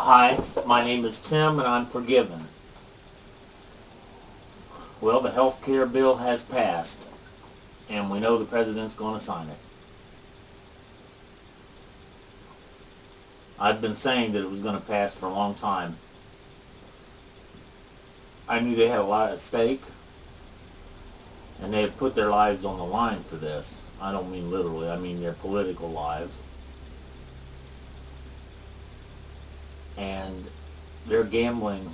Hi, my name is Tim and I'm forgiven. Well, the health care bill has passed and we know the president's going to sign it. I've been saying that it was going to pass for a long time. I knew they had a lot at stake and they have put their lives on the line for this. I don't mean literally, I mean their political lives. And they're gambling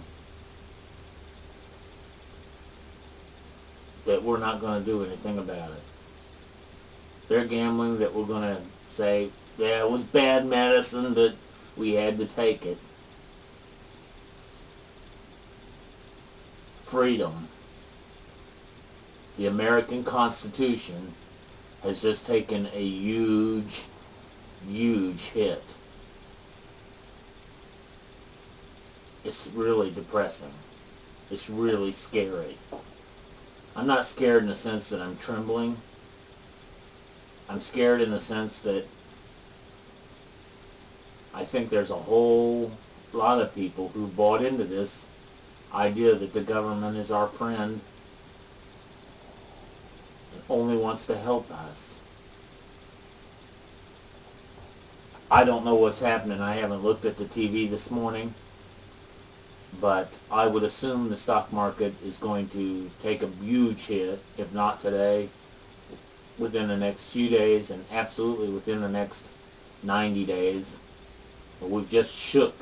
that we're not going to do anything about it. They're gambling that we're going to say, yeah, it was bad medicine, but we had to take it. Freedom. The American Constitution has just taken a huge, huge hit. It's really depressing. It's really scary. I'm not scared in the sense that I'm trembling. I'm scared in the sense that I think there's a whole lot of people who bought into this idea that the government is our friend and only wants to help us. I don't know what's happening. I haven't looked at the TV this morning. But I would assume the stock market is going to take a huge hit, if not today, within the next few days, and absolutely within the next 90 days. But we've just shook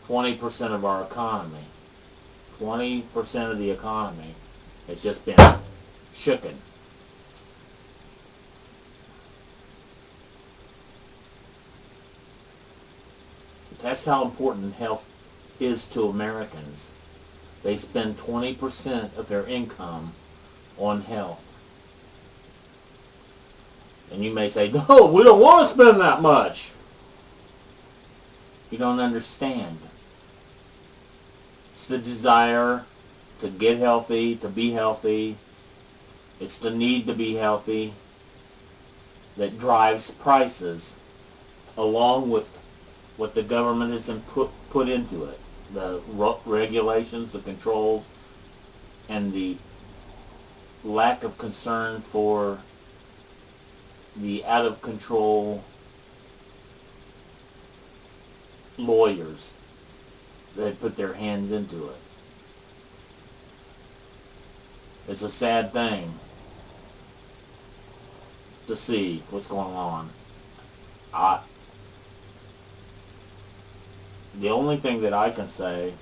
20% of our economy. 20% of the economy has just been shooken. That's how important health is to Americans. They spend 20% of their income on health. And you may say, no, we don't want to spend that much. You don't understand. It's the desire to get healthy, to be healthy. It's the need to be healthy that drives prices along with what the government has put into it. The regulations, the controls, and the lack of concern for the out-of-control lawyers that put their hands into it. It's a sad thing to see what's going on. The only thing that I can say,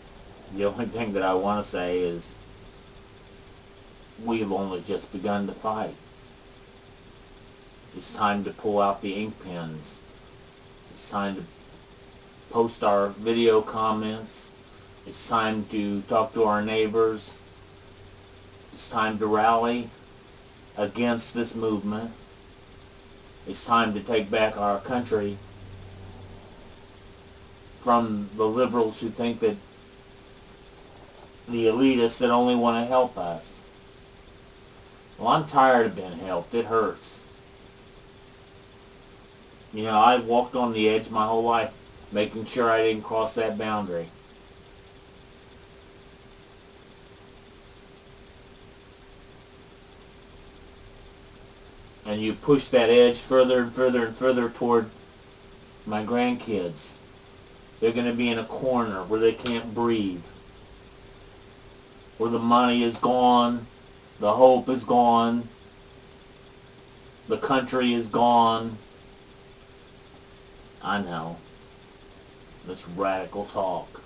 the only thing that I want to say is we've only just begun to fight. It's time to pull out the ink pens. It's time to post our video comments. It's time to talk to our neighbors. It's time to rally against this movement. It's time to take back our country from the liberals who think that the elitists that only want to help us. Well, I'm tired of being helped. It hurts. You know, I've walked on the edge my whole life, making sure I didn't cross that boundary. And you push that edge further and further and further toward my grandkids. They're going to be in a corner where they can't breathe, where the money is gone, the hope is gone, the country is gone. I know. This radical talk.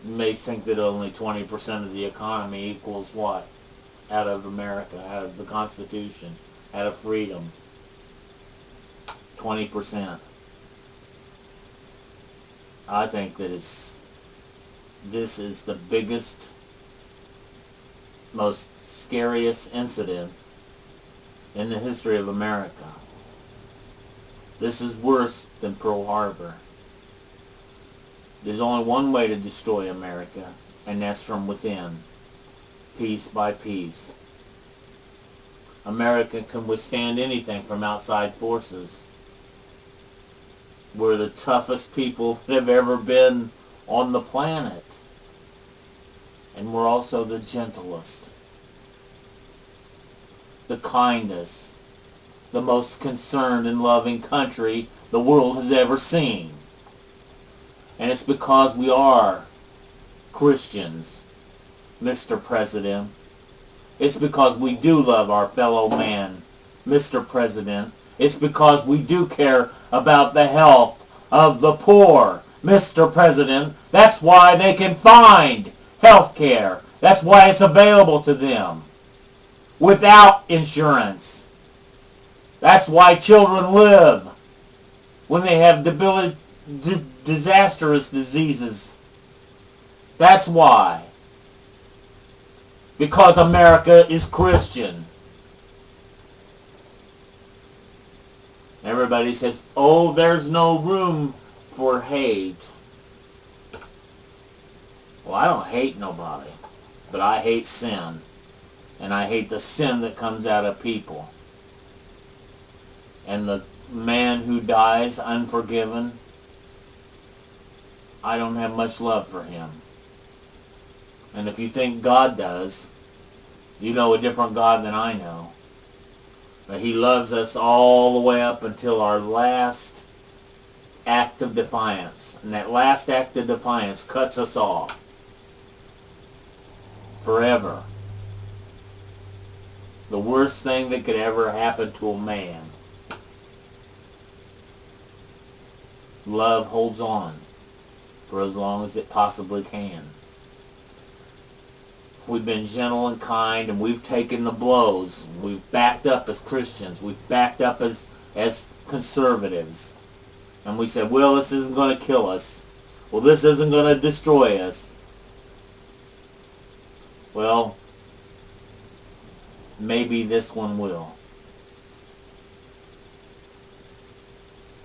You may think that only 20% of the economy equals what? Out of America, out of the Constitution, out of freedom. 20%. I think that this is the biggest, most scariest incident in the history of America. This is worse than Pearl Harbor. There's only one way to destroy America, and that's from within, piece by piece. America can withstand anything from outside forces. We're the toughest people that have ever been on the planet. And we're also the gentlest, the kindest, the most concerned and loving country the world has ever seen. And it's because we are Christians, Mr. President. It's because we do love our fellow man, Mr. President. It's because we do care about the health of the poor, Mr. President. That's why they can find health care. That's why it's available to them without insurance. That's why children live when they have disastrous diseases. That's why. Because America is Christian. Everybody says, oh, there's no room for hate. Well, I don't hate nobody, but I hate sin. And I hate the sin that comes out of people. And the man who dies unforgiven, I don't have much love for him. And if you think God does, you know a different God than I know. But he loves us all the way up until our last act of defiance. And that last act of defiance cuts us off. Forever. The worst thing that could ever happen to a man. Love holds on for as long as it possibly can. We've been gentle and kind, and we've taken the blows. We've backed up as Christians. We've backed up as conservatives. And we said, well, this isn't going to kill us. Well, this isn't going to destroy us. Well, maybe this one will.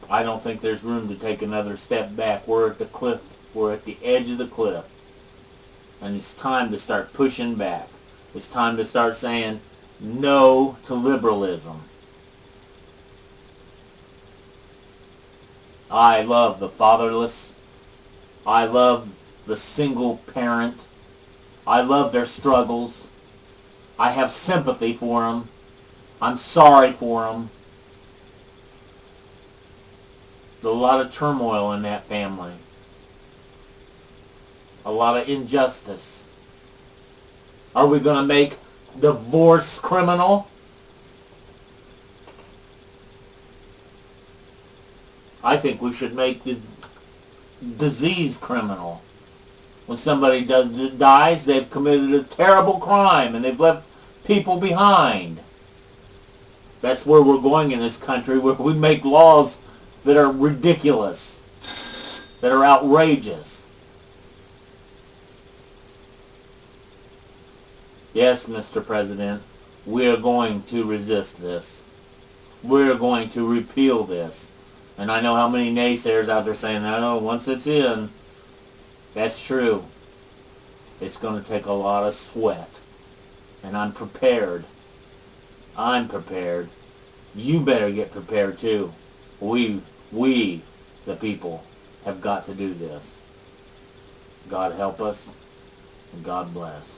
I don't think there's room to take another step back. We're at the cliff. We're at the edge of the cliff. And it's time to start pushing back. It's time to start saying no to liberalism. I love the fatherless. I love the single parent. I love their struggles. I have sympathy for them. I'm sorry for them. There's a lot of turmoil in that family. A lot of injustice. Are we going to make divorce criminal? I think we should make the disease criminal. When somebody dies, they've committed a terrible crime and they've left people behind. That's where we're going in this country, where we make laws that are ridiculous, that are outrageous. Yes, Mr. President, we are going to resist this. We're going to repeal this. And I know how many naysayers out there saying, no, once it's in, that's true. It's going to take a lot of sweat. And I'm prepared. I'm prepared. You better get prepared too. We, the people, have got to do this. God help us, and God bless.